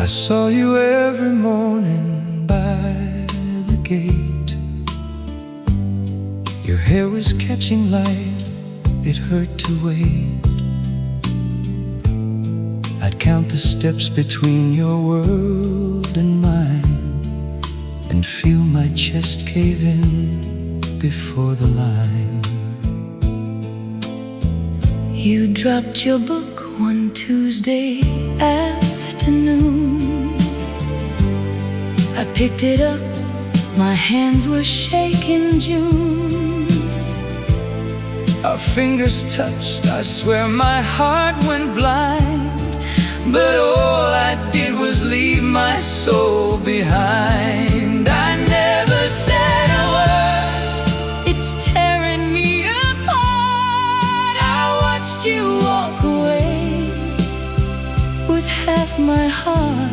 I saw you every morning by the gate. Your hair was catching light, it hurt to wait. I'd count the steps between your world and mine, and feel my chest cave in before the line. You dropped your book one Tuesday afternoon. I picked it up, my hands were shaking June. Our fingers touched, I swear my heart went blind. But all I did was leave my soul behind. I never said a word, It's tearing me apart. I watched you walk away with half my heart.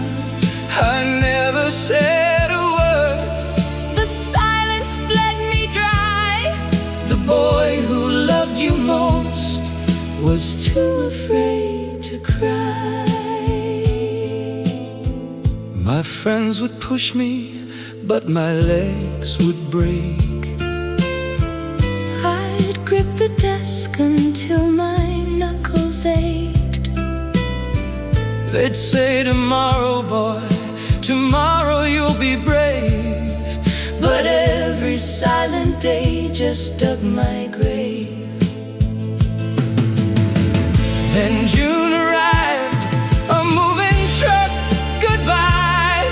I never said a word. The silence bled me dry. The boy who loved you most was Too afraid to cry. My friends would push me, but my legs would break. I'd grip the desk until my knuckles ached. They'd say, tomorrow, boy, tomorrow you'll be brave. But every silent day just dug my grave. Then June arrived, a moving truck, goodbye.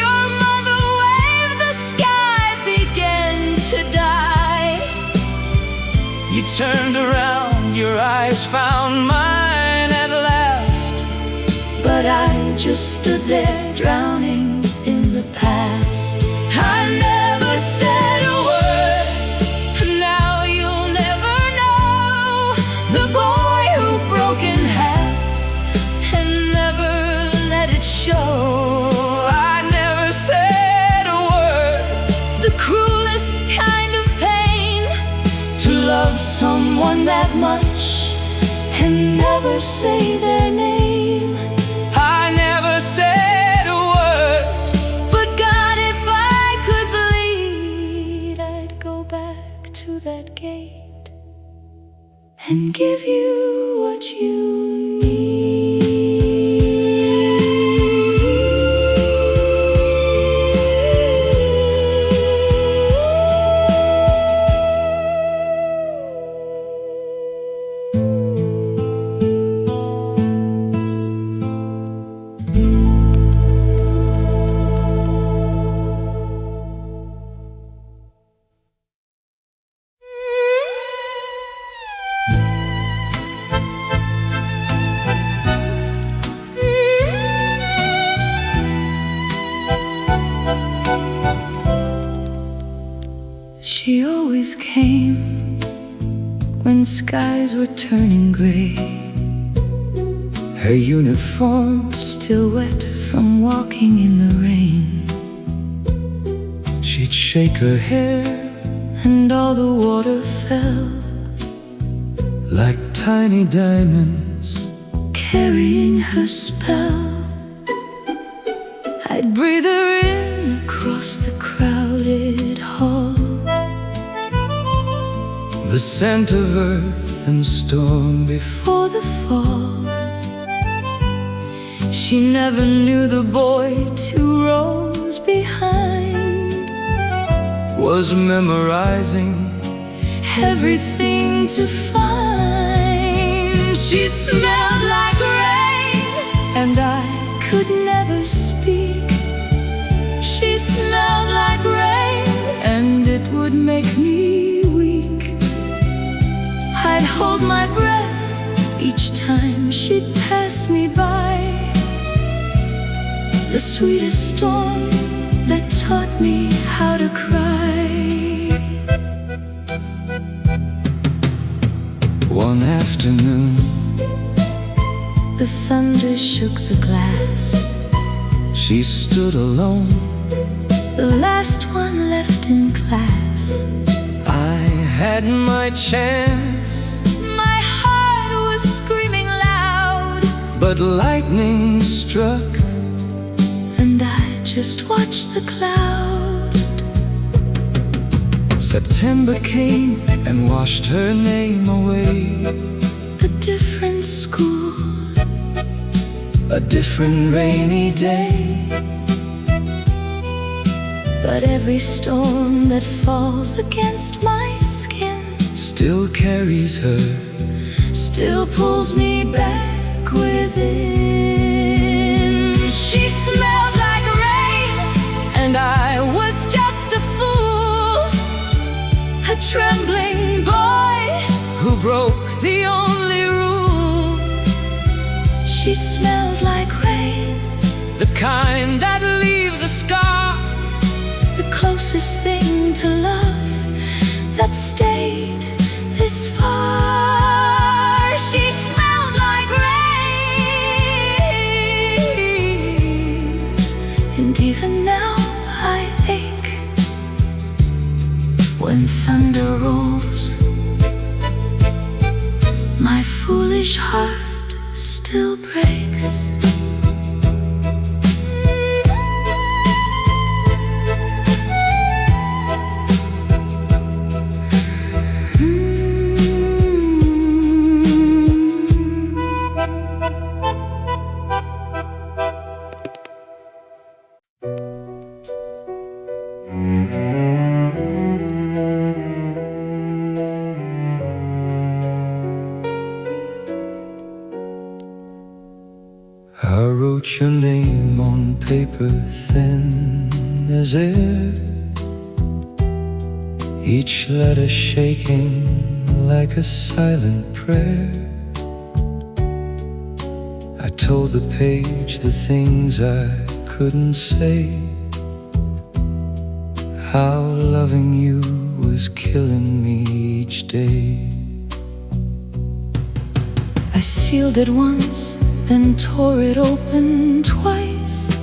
Your mother waved, the sky began to die. You turned around, your eyes found mine at last. But I just stood there drowning in the past. I never said a word, And now you'll never know the boy who broke in half and never let it show. I never said a word. The cruelest kind of pain, to love someone that much and never say their name. I never said a word. But God, if I could bleed, I'd go back to that gate and give you what you need. She always came when skies were turning gray, Her uniform, still wet from walking in the rain. she'd shake her hair And all the water fell, like tiny diamonds. carrying her spell. I'd breathe her in across the crowded hall. The scent of earth and storm before For the fall, she never knew the boy 2 rows behind was memorizing. everything to find. She smelled like rain, and I could never speak. She smelled like rain, and it would make me weak. I'd hold my breath each time she'd pass me by. The sweetest storm that taught me how to cry. One afternoon, The thunder shook the glass. she stood alone. The last one left in class. I had my chance, My heart was screaming loud. but lightning struck, and I just watched the cloud. September came and washed her name away. A different school, A different rainy day, but every storm that falls against my skin still carries her, still pulls me back within. She smelled like rain, and I was just a fool, a trembling boy who broke the only rule. She smelled like rain, the kind that leaves a scar, the closest thing to love that stayed this far. She smelled like rain, and even now I ache when thunder rolls. My foolish heart still breaks. I wrote your name on paper thin as air, each letter shaking like a silent prayer. I told the page the things I couldn't say, how loving you was killing me each day. I sealed it once, then tore it open twice.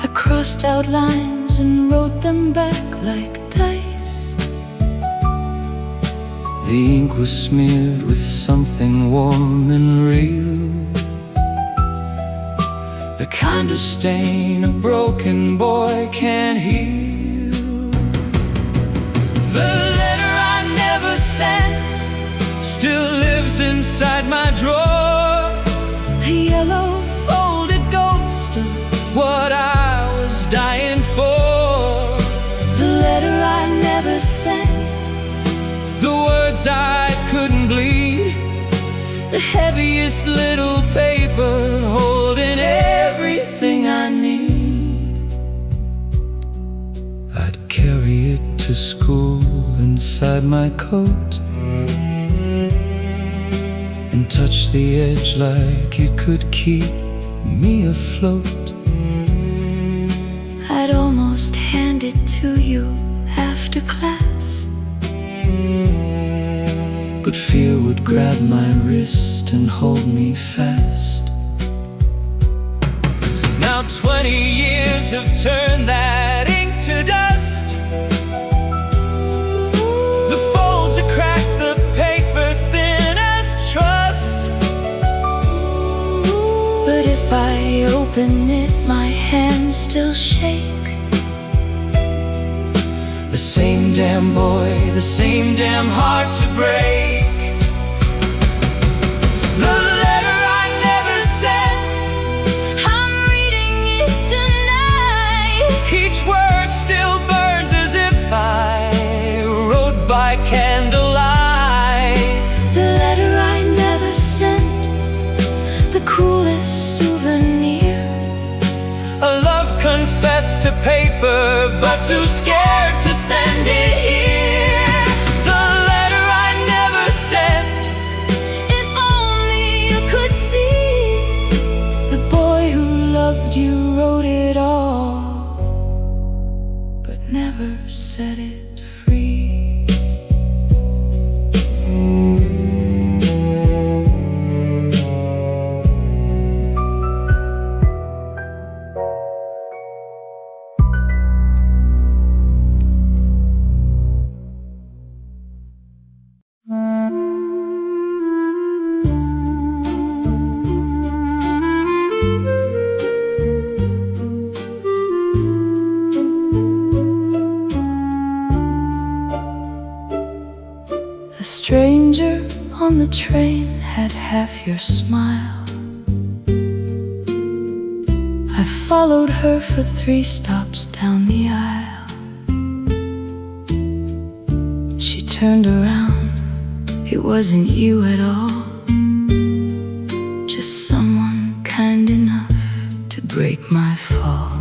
I crossed out lines and wrote them back like dice. The ink was smeared with something warm and real, the kind of stain a broken boy can't heal. The letter I never sent still lives inside my drawer, A yellow folded ghost of what I was dying for. the letter I never sent, The words I couldn't bleed, the heaviest little paper holding everything I need. I'd carry it to school inside my coat and touch the edge like it could keep me afloat. I'd almost hand it to you after class, But fear would grab my wrist and hold me fast. Now 20 years have turned that ink to dust. The folds are cracked, the paper thin as trust. but if I open it, my hands still shake. The same damn boy, the same damn heart to break. The letter I never sent, I'm reading it tonight. each word still burns as if I wrote by candlelight. The letter I never sent, the cruelest souvenir. A love confessed to paper, but too scared to send it here. The letter I never sent, If only you could see, the boy who loved you wrote it all, but never set it free. stranger on the train had half your smile. I followed her for 3 stops down the aisle. She turned around, it wasn't you at all, just someone kind enough to break my fall.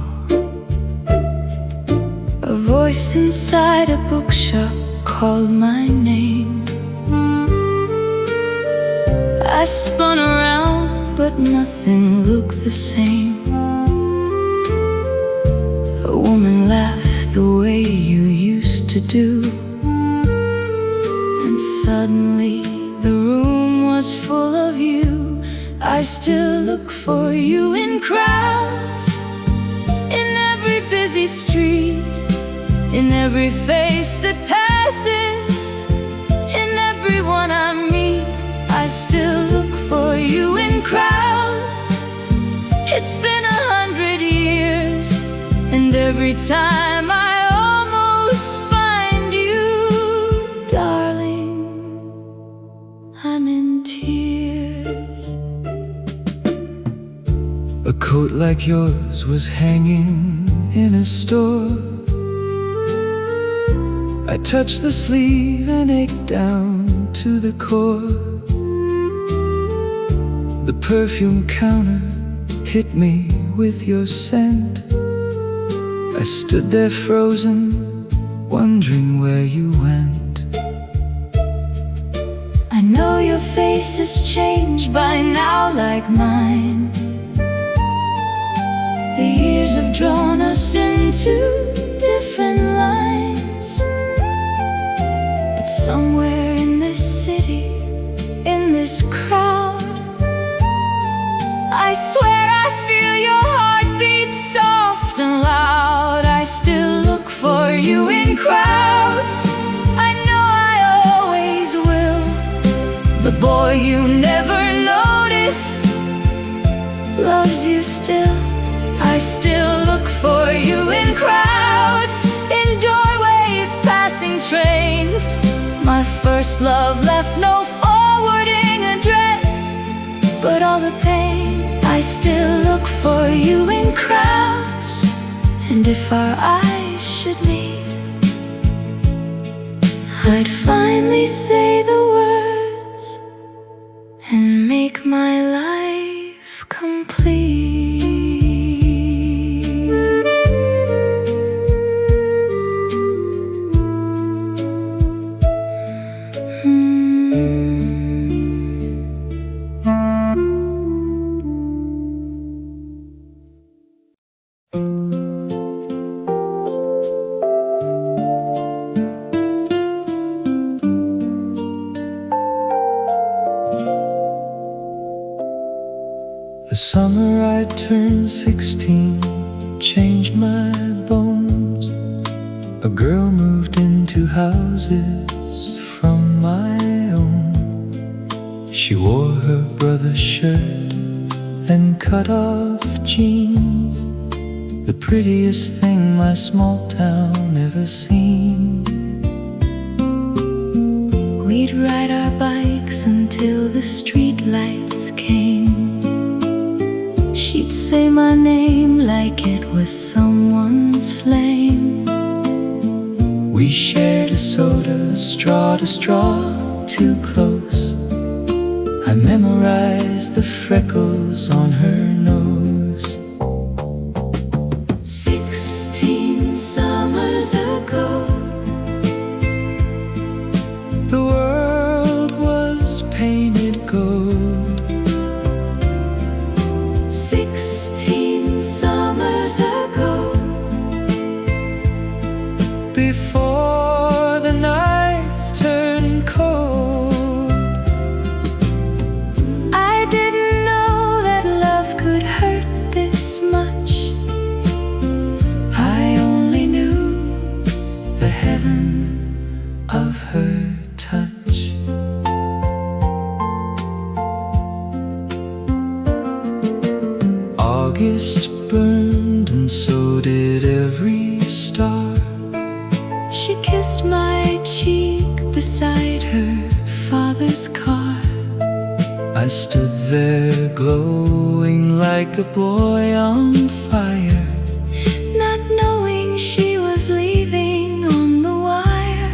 A voice inside a bookshop called my name. I spun around, but nothing looked the same. A woman laughed the way you used to do, and suddenly the room was full of you. I still look for you in crowds, in every busy street, in every face that passes, in everyone I meet. I still look for you in crowds. It's been 100 years, and every time I almost find you, darling, I'm in tears. A coat like yours was hanging in a store. I touched the sleeve and ached down to the core. The perfume counter hit me with your scent. I stood there frozen, wondering where you went. I know your face has changed by now like mine. The years have drawn us into different lines. But somewhere in this city, in this crowd, I swear I feel your heartbeat soft and loud. I still look for you in crowds. I know I always will. The boy you never noticed loves you still. I still look for you in crowds, in doorways, passing trains. My first love left no forwarding address, but all the pain, I still look for you in crowds. And if our eyes should meet, I'd finally say the words and make my life complete. The summer I turned 16 changed my bones. A girl moved into houses from my own. She wore her brother's shirt and cut off jeans, the prettiest thing my small town ever seen. We'd ride our bikes until the street lights came. She'd say my name like it was someone's flame. We shared a soda, straw to straw, too close. I memorized the freckles on her nose. 16 summers ago, The world was painted gold. 16 summers ago, Before the nights turned cold. I didn't know that love could hurt this much. I only knew the heaven of her touch. August burned and so did every star. She kissed my cheek beside her his car. I stood there glowing like a boy on fire, not knowing she was leaving on the wire.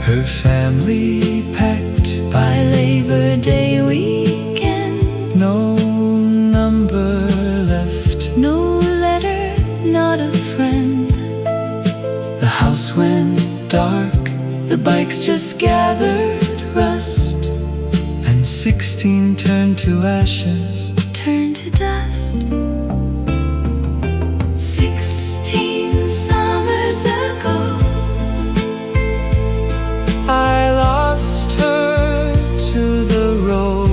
her family packed By Labor Day weekend, no number left, no letter, not a friend. the house went dark, The bikes just gathered rust, and 16 turned to ashes. turned to dust. 16 summers ago, I lost her to the road.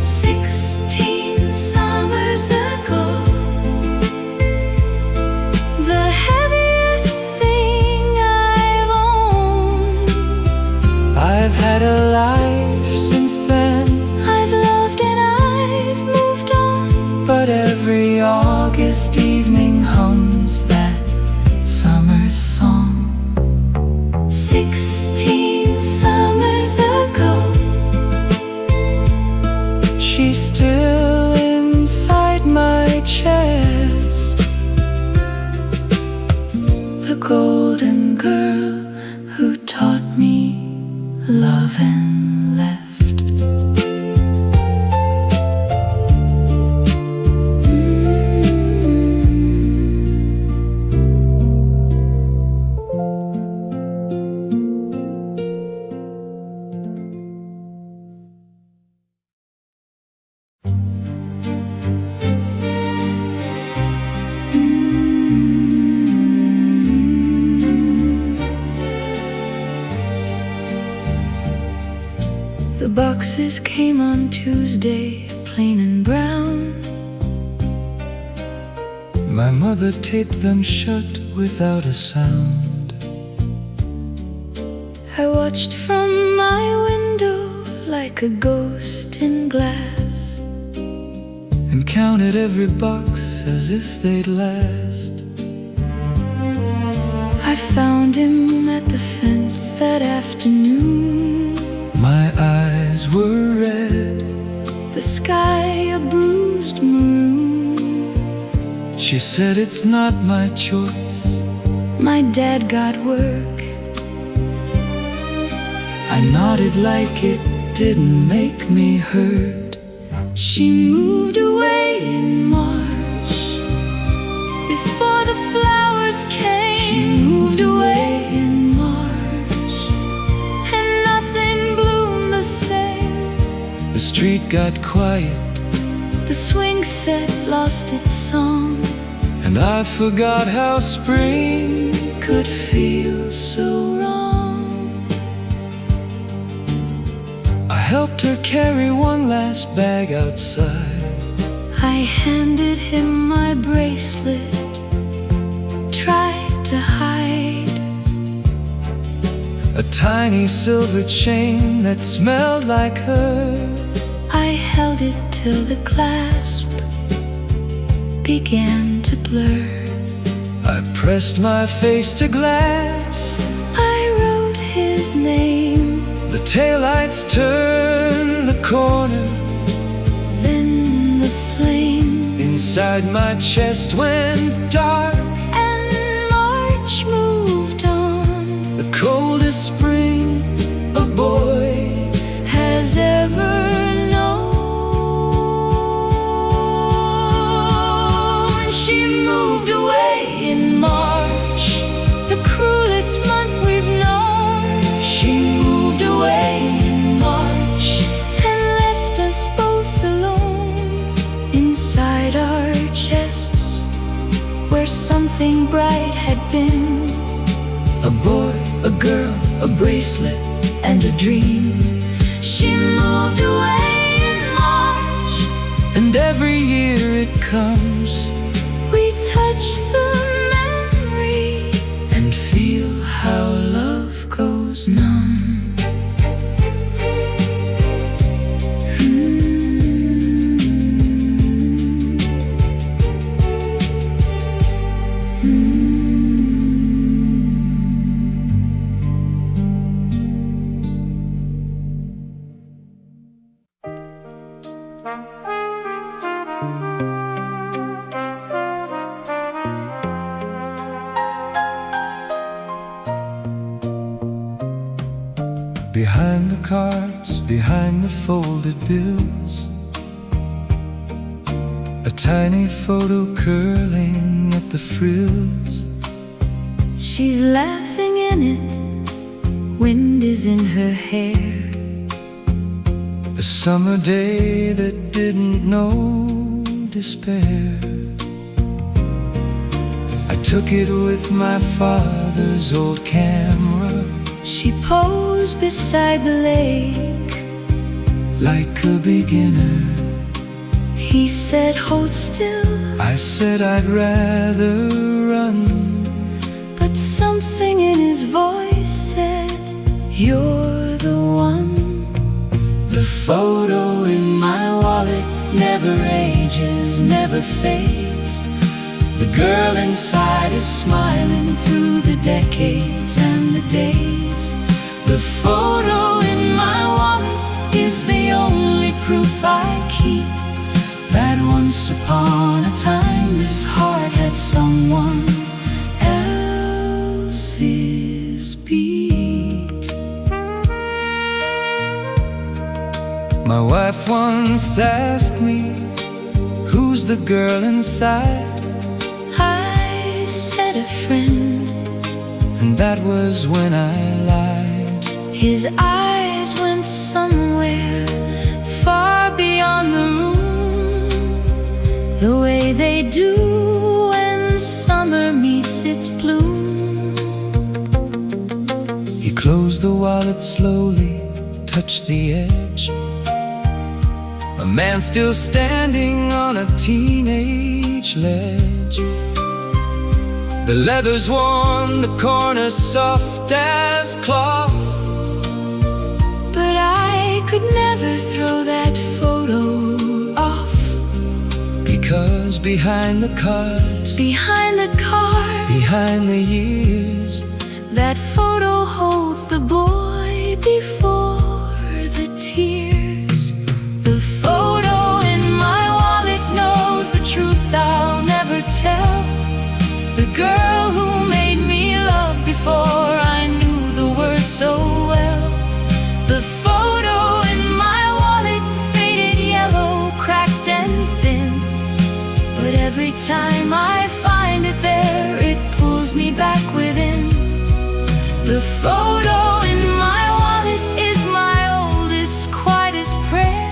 16 summers ago, the heaviest thing I've owned. I've had a life since then, I've loved and I've moved on, but every August evening hums that summer song. 16 summers ago, She's still inside my chest, the golden girl who taught me love and left. The boxes came on Tuesday, plain and brown. my mother taped them shut without a sound. I watched from my window like a ghost in glass, and counted every box as if they'd last. I found him at the fence that afternoon, My eyes were red, the sky a bruised maroon. she said it's not my choice. My dad got work, I nodded like it didn't make me hurt. she moved away in March, before the flowers came. She moved away in March, and nothing bloomed the same. The street got quiet, The swing set lost its song, and I forgot how spring could feel so wrong. I helped her carry one last bag outside. I handed him my bracelet, tried to hide A tiny silver chain that smelled like her. I held it till the clasp began to blur. I pressed my face to glass, I wrote his name, the taillights turned the corner. then the flame, Inside my chest went dark, and March moved on. the coldest spring a boy Has ever known. She moved away in March, the cruelest month we've known. She moved away in March, and left us both alone, inside our chests, where something bright had been. A boy, a girl, a bracelet, and a dream. She moved away in March, And every year it comes, we touch the memory and feel how love goes numb. behind the cards, behind the folded bills, a tiny photo curling at the frills. She's laughing in it, wind is in her hair. A summer day that didn't know despair. I took it with my father's old camera. She posed beside the lake like a beginner. He said, hold still. I said I'd rather run. But something in his voice said, you're the one. The photo in my wallet never ages, never fades. The girl inside is smiling through the decades and the days. The photo in my wallet is the only proof I keep that once upon a time this heart had someone else's beat. My wife once asked me, who's the girl inside? I said a friend, and that was when I lied. His eyes went somewhere far beyond the room, the way they do when summer meets its bloom. He closed the wallet slowly, touched the edge. A man still standing on a teenage ledge. The leather's worn, the corners soft as cloth. But I could never throw that photo off. Because behind the cards, Behind the card, behind the years, that photo holds the boy before the tears. The photo in my wallet knows the truth I'll never tell. The girl who made me love before I knew the word so well. The photo in my wallet, faded yellow, cracked and thin. But every time I find it there, it pulls me back within. The photo in my wallet is my oldest, quietest prayer.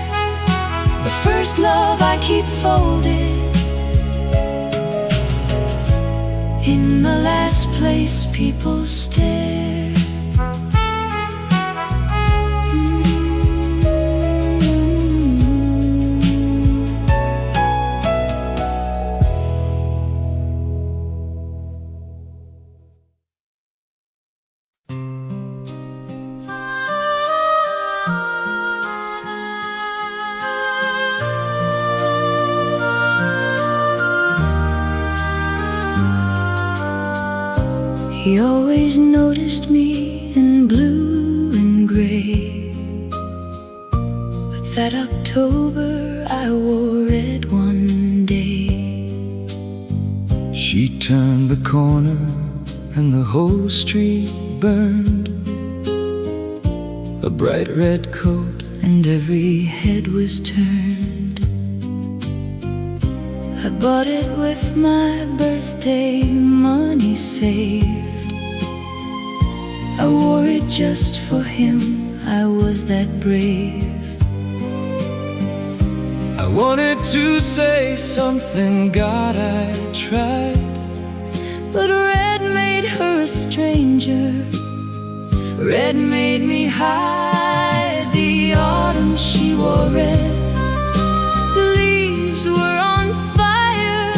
The first love I keep folded in the last place people stare. He always noticed me in blue and gray, but that October I wore red one day. she turned the corner and the whole street burned. A bright red coat And every head was turned. I bought it with my birthday money saved. I wore it just for him, I was that brave. I wanted to say something, God, I tried. But red made her a stranger. Red made me hide. The autumn she wore red. The leaves were on fire.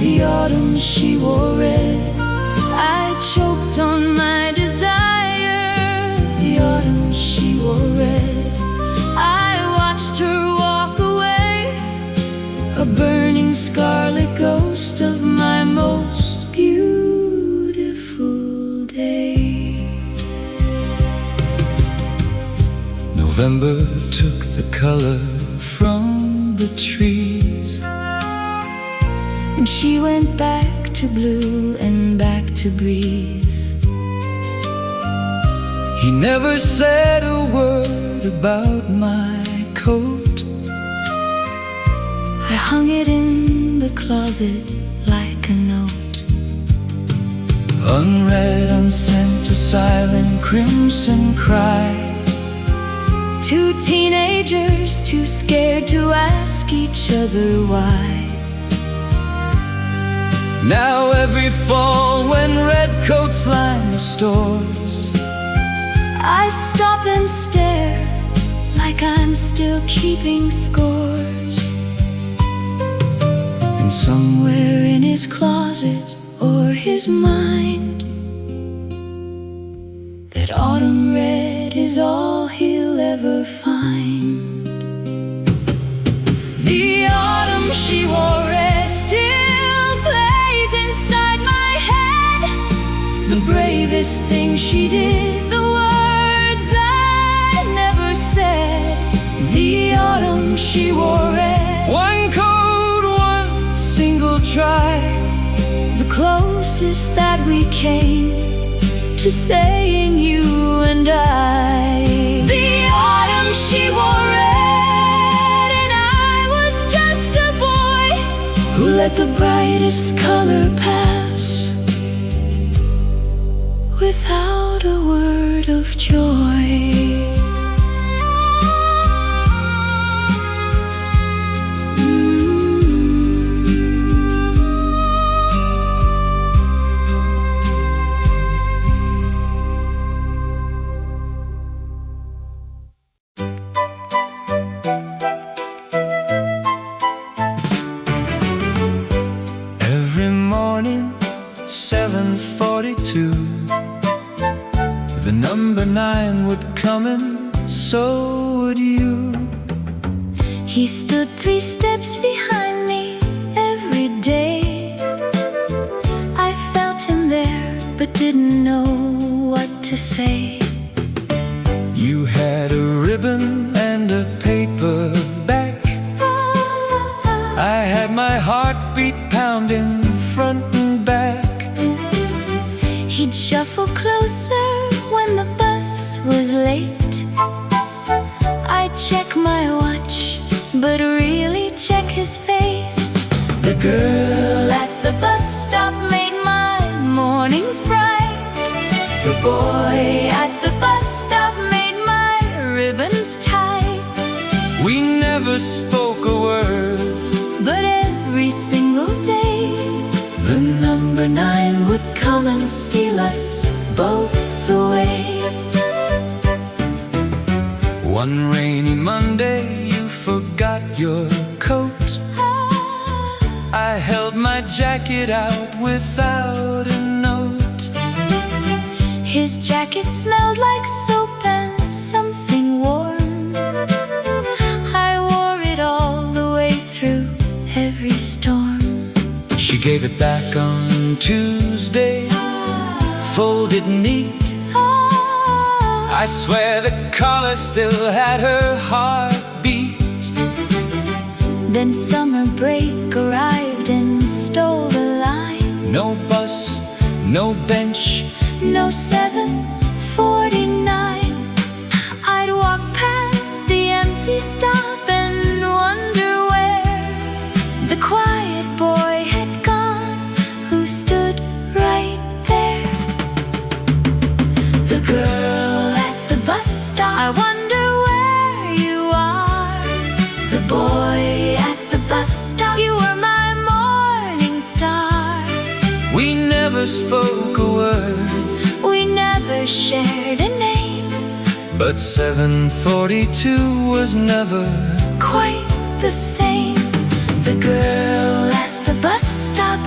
The autumn she wore red. I choked on my desire. The autumn she wore red. I watched her walk away, a burning scarlet ghost of my most beautiful day. November took the color from the trees, And she went back to blue and back to breeze. He never said a word about my coat. I hung it in the closet like a note. Unread, unsent, a silent crimson cry. Two teenagers too scared to ask each other why. Now every fall when red coats line the stores, I stop and stare like I'm still keeping scores. And somewhere in his closet or his mind, that autumn red is all he'll ever find. The autumn she wore red still plays inside my head. The bravest thing she did, the words I never said. The autumn she wore red. one coat, one single try. The closest that we came to saying you and I. The autumn she wore red, and I was just a boy who let the brightest color pass without a word of joy. Every morning, 7:42, the number 9 would come and so would you. He stood 3 steps behind me every day. I felt him there, but didn't know what to say. You had a ribbon and a paperback. I had my heartbeat pounding front and back. He'd shuffle closer when the bus was late. I'd check my watch, but really check his face. The girl at the bus stop made my mornings bright. The boy at the bus stop made my ribbons tight. We never spoke a word, But every single day, the number 9 would come and steal us both away. one rainy Monday you forgot your coat. I held my jacket out without a note. His jacket smelled like soap and something warm. I wore it all the way through every storm. She gave it back on Tuesday, folded neat. I swear the collar still had her heartbeat. Then summer break arrived and stole the line. No bus, no bench, No 7:49. I'd walk past the empty stop and wonder where the quiet boy had gone who stood right there. The girl at the bus stop, I wonder where you are. The boy at the bus stop, you were my morning star. we never spoke a word, We never shared a name, but 7:42 was never. quite the same. The girl at the bus stop,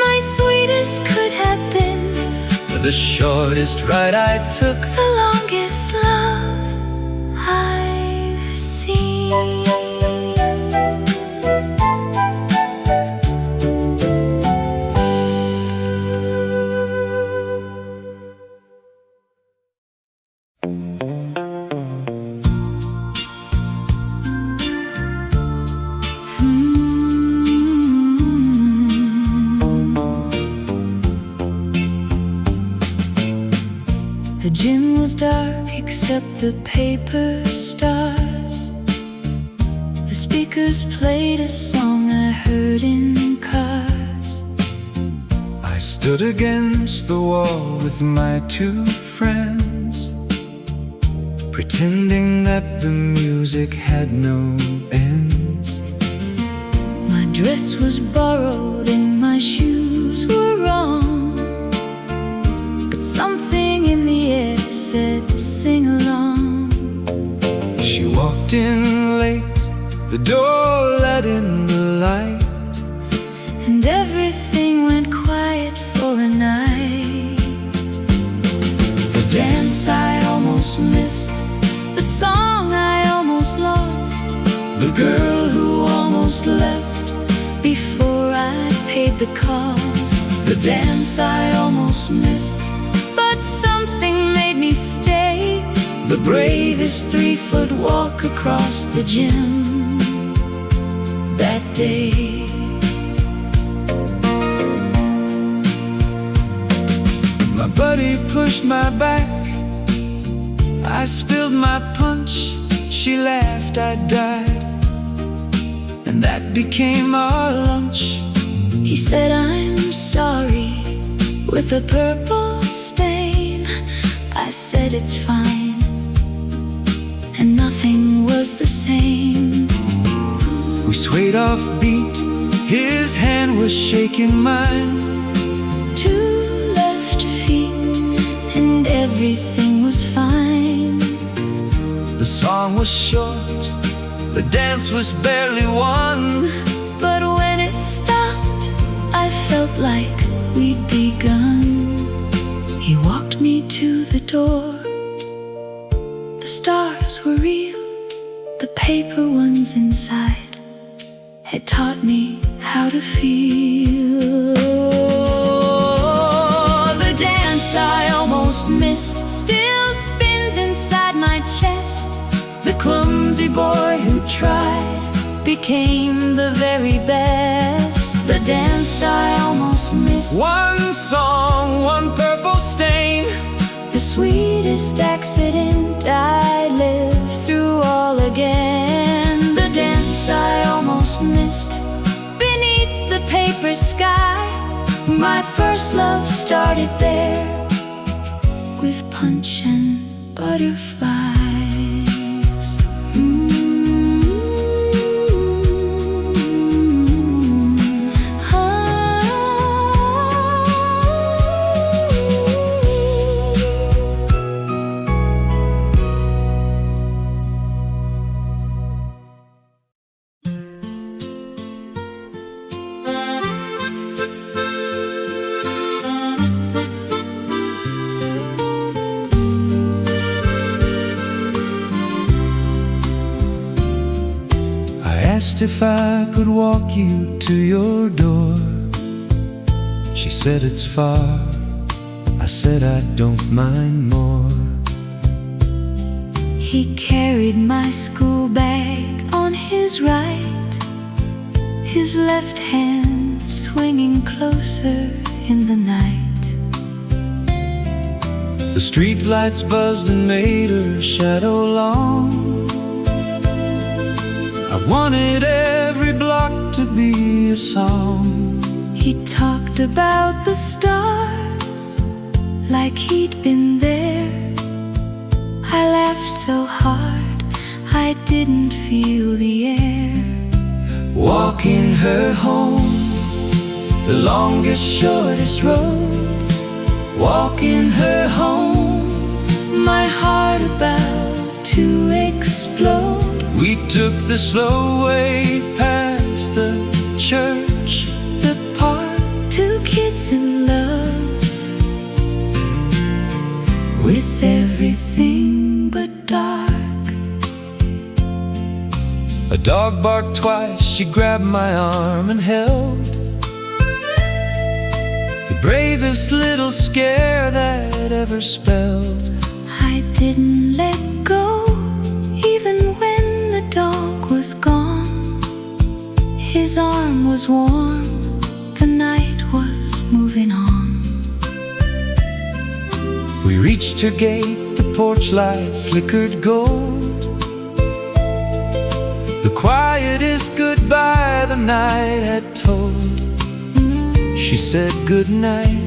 my sweetest could have been. The shortest ride I took, The longest love I've seen. The gym was dark except the paper stars. The speakers played a song I heard in cars. I stood against the wall with my two friends, pretending that the music had no ends. My dress was borrowed and my shoes were wrong, but something in the air said sing along. She walked in late, the door let in the light, and everything went quiet for a night. The dance I almost missed, the song I almost lost, the girl who almost left before I paid the cost. The dance I almost missed, but something made me stay. The bravest 3-foot walk across the gym that day. My buddy pushed my back, I spilled my punch. She laughed, I died, and that became our lunch. He said I'm sorry with a purple stain. I said it's fine, and nothing was the same. We swayed off beat, his hand was shaking mine. Two left feet, and everything was fine. The song was short, the dance was barely won, but when it stopped, I felt like we'd begun. He walked me to the door. The stars were real, the paper ones inside had taught me how to feel. The dance I almost missed still spins inside my chest. The clumsy boy who tried became the very best. The dance I almost missed. One song, one purple stain. The sweetest accident I lived through all again. The dance I almost missed beneath the paper sky. My first love started there with punch and butterflies. Asked if I could walk you to your door. She said it's far, I said I don't mind more. He carried my school bag on his right, his left hand swinging closer in the night. The streetlights buzzed and made her shadow long. I wanted every block to be a song. He talked about the stars like he'd been there. I laughed so hard I didn't feel the air. Walking her home, the longest, shortest road. Walking her home, my heart about to explode. We took the slow way past the church, the park, two kids in love, with everything but dark. A dog barked twice, she grabbed my arm and held. The bravest little scare that ever spelled. I didn't let go, even when the dog was gone. His arm was warm, the night was moving on. We reached her gate, the porch light flickered gold. The quietest goodbye the night had told. She said goodnight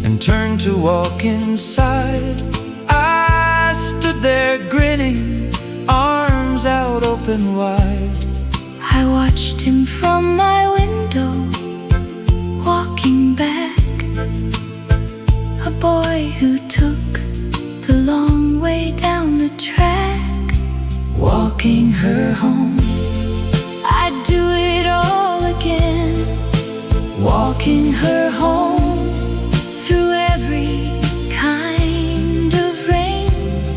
and turned to walk inside. I stood there grinning, arms out open wide. I watched him from my window, walking back. A boy who took the long way down the track, walking her home. I'd do it all again, walking her home through every kind of rain.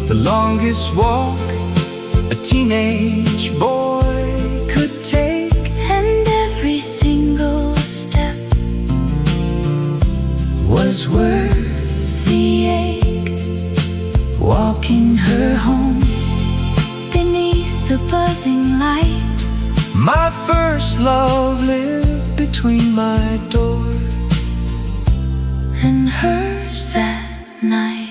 The longest walk a teenage boy could take, and every single step was worth the ache. Walking her home beneath the buzzing light. my first love lived between my door and hers that night.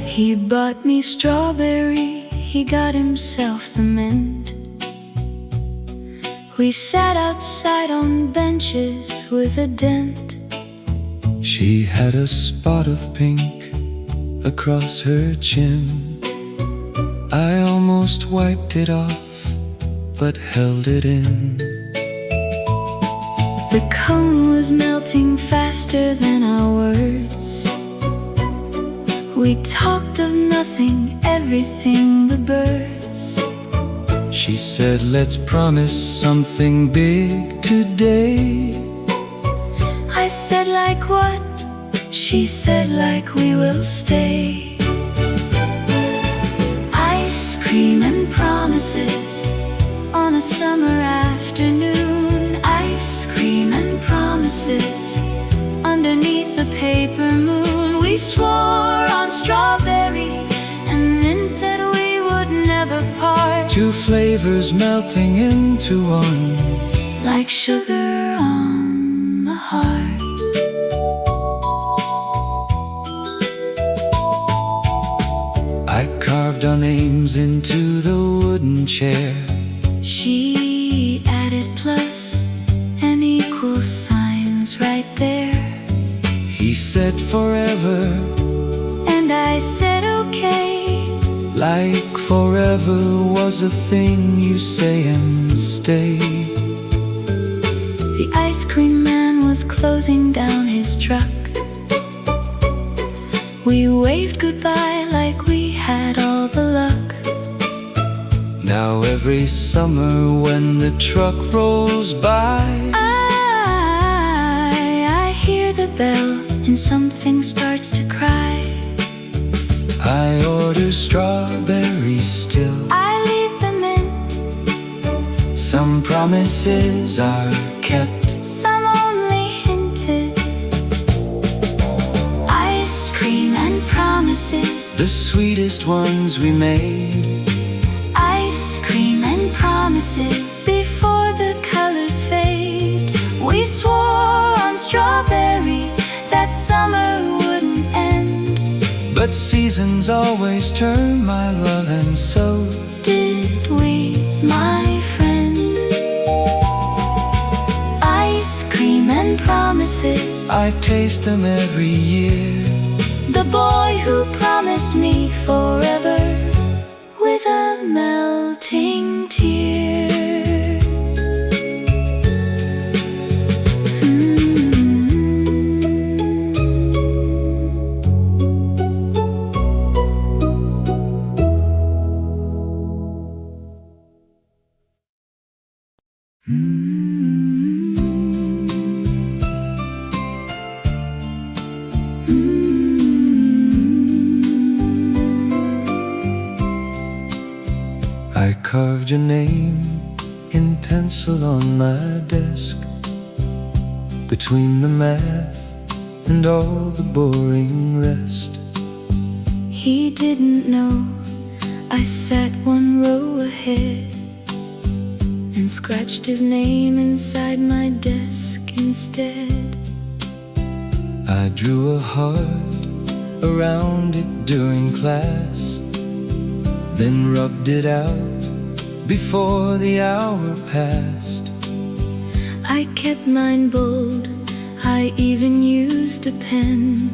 He bought me strawberry, he got himself the mint. We sat outside on benches with a dent. She had a spot of pink across her chin. I almost wiped it off, but held it in. The cone was melting faster than our words. We talked of nothing, everything, the birds. She said, let's promise something big today. I said, like what? She said, like we will stay. Ice cream and promises on a summer afternoon. Ice cream and promises underneath the paper moon. We swore on strawberry and mint that we would never part. Two flavors melting into one, like sugar on the heart. I carved our names into the wooden chair. She added plus and equal signs right there. He said forever, And I said okay. like forever was a thing you say and stay. The ice cream man was closing down his truck. We waved goodbye like we had all the luck. Now every summer when the truck rolls by, I hear the bell and something starts to cry. I order strawberries still. I leave the mint, Some promises are kept, some only hinted. Ice cream and promises, the sweetest ones we made. ice cream and promises before the colors fade. We swore on strawberry that summer wouldn't end. But seasons always turn, my love, and so Did we, my friend? Ice cream and promises, I taste them every year. the boy who promised me forever with a melting tear. your name in pencil on my desk, between the math and all the boring rest. He didn't know I sat one row ahead and scratched his name inside my desk instead. I drew a heart around it during class, then rubbed it out before the hour passed. I kept mine bold, I even used a pen,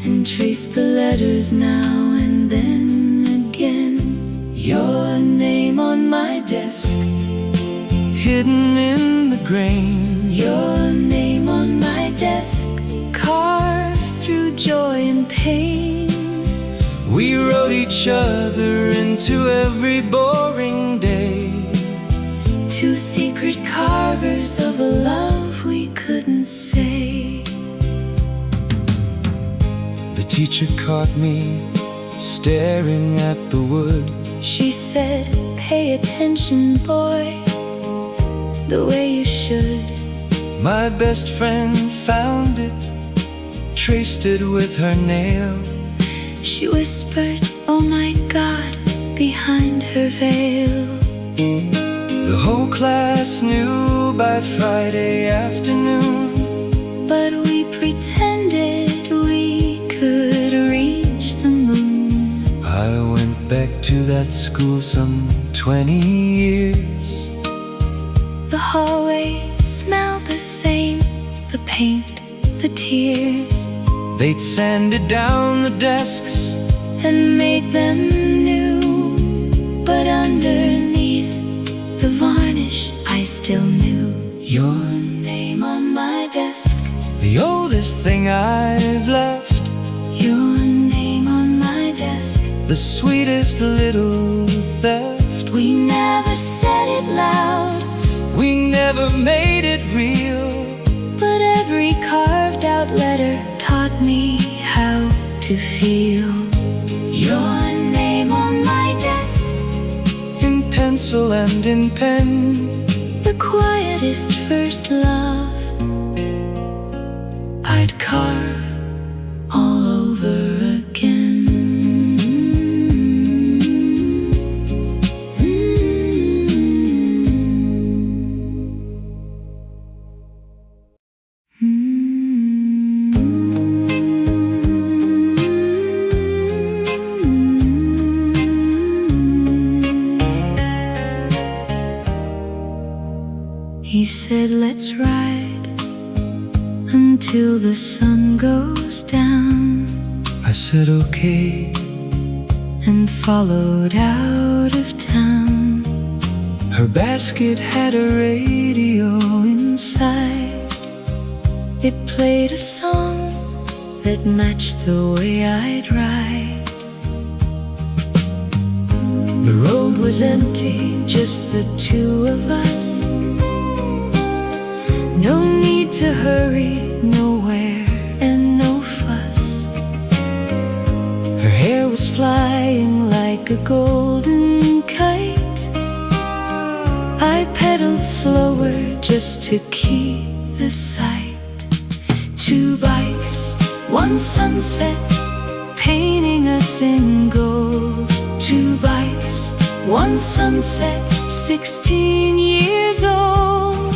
and traced the letters now and then again. Your name on my desk, Hidden in the grain. your name on my desk, carved through joy and pain. We wrote each other into every boring day. Two secret carvers of a love we couldn't say. The teacher caught me staring at the wood. She said, "Pay attention, boy, the way you should." My best friend found it, traced it with her nail. She whispered, "Oh my God," behind her veil. The whole class knew by Friday afternoon, But we pretended we could reach the moon. I went back to that school some 20 years. The hallways smelled the same, the paint, the tears, They'd sanded down the desks, and made them new. But underneath the varnish, I still knew your name on my desk, the oldest thing I've left, your name on my desk. the sweetest little theft. We never said it loud, We never made it real. but every carved out letter taught me how to feel. Your name on my desk, In pencil and in pen, the quietest first love I'd carve all over again. He said, "Let's ride until the sun goes down," I said okay. and followed out of town. Her basket had a radio inside. It played a song that matched the way I'd ride. The road was empty, just the two of us. No need to hurry, nowhere and no fuss. Her hair was flying like a golden kite. I pedaled slower just to keep the sight. Two bikes, one sunset, painting us in gold. Two bikes, one sunset, 16 years old.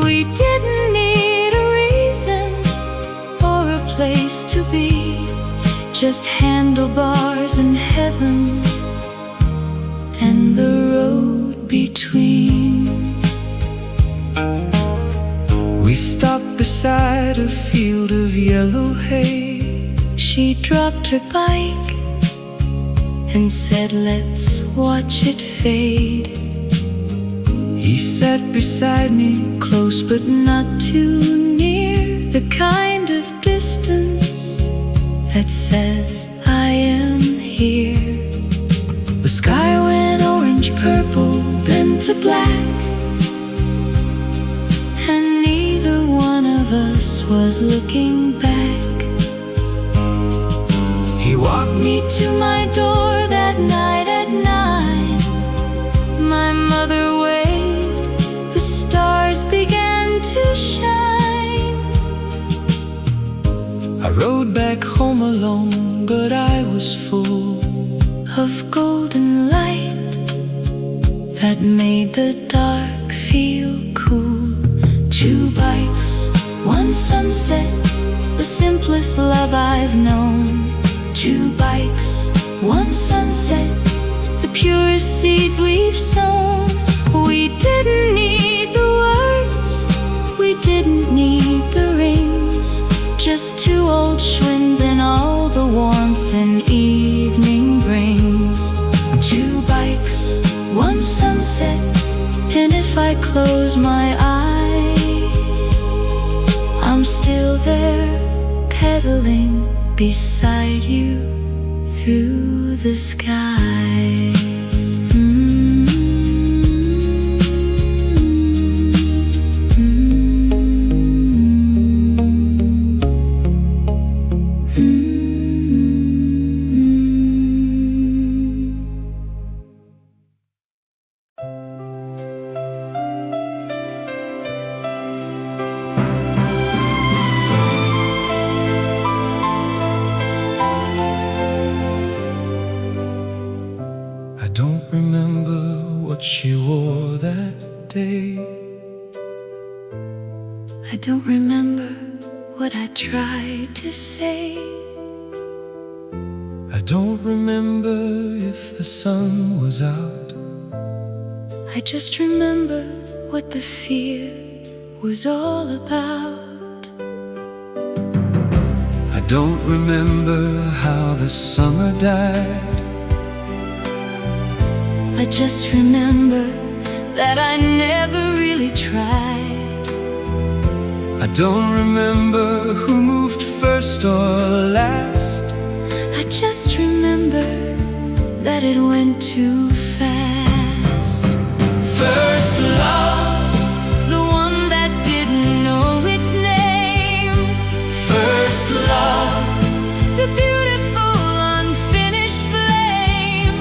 We didn't need a reason or a place to be, just handlebars and heaven and the road between. We stopped beside a field of yellow hay. She dropped her bike and said, "Let's watch it fade." He sat beside me, Close but not too near, the kind of distance that says I am here. The sky went orange, purple, then to black, and neither one of us was looking back. He walked me to my door that night at 9. I rode back home alone, but I was full of golden light that made the dark feel cool. 2 bikes, 1 sunset, the simplest love I've known. 2 bikes, 1 sunset, the purest seeds we've sown. We didn't need the words, we didn't need the rings, just 2 old Schwinns and all the warmth an evening brings. 2 bikes, 1 sunset, and if I close my eyes, I'm still there, pedaling beside you through the skies. I don't remember what she wore that day. I don't remember what I tried to say. I don't remember if the sun was out. I just remember what the fear was all about. I don't remember how the summer died. I just remember that I never really tried. I don't remember who moved first or last. I just remember that it went too fast. First love, the one that didn't know its name. first love, The beautiful unfinished flame.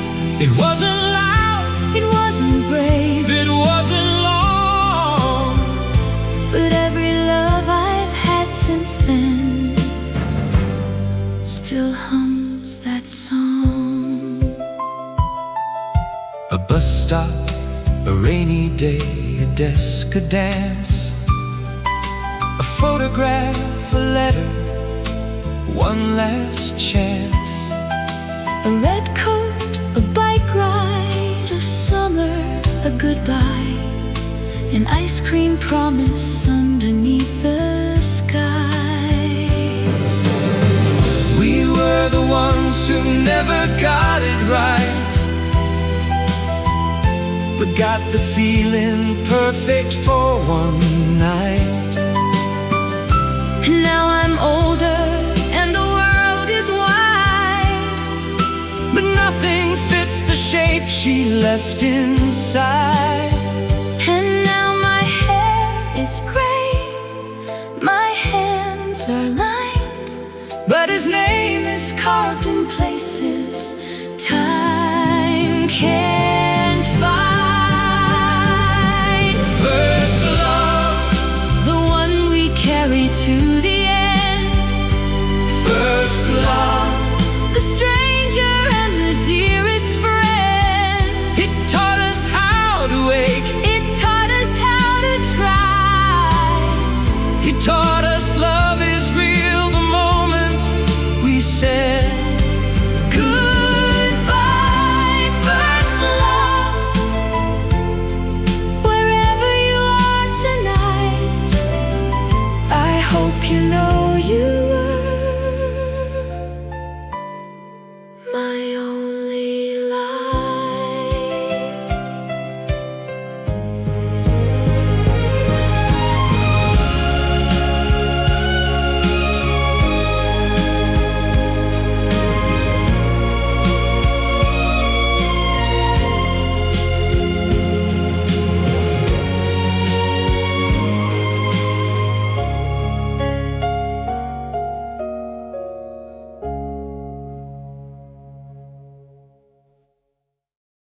it wasn't loud, It wasn't brave, it wasn't long. but every love I've had since then still hums that song. A bus stop, a rainy day, a desk, a dance, a photograph, a letter, one last chance. A red coat, a bike ride, a summer, a goodbye, an ice cream promise underneath the sky. We were the ones who never got it right, but got the feeling perfect for one night. And now I'm older and the world is wide, But nothing fits the shape she left inside. and now my hair is gray, my hands are lined, But his name is carved in places time can't find. first love, The one we carry to the end, first love, the strength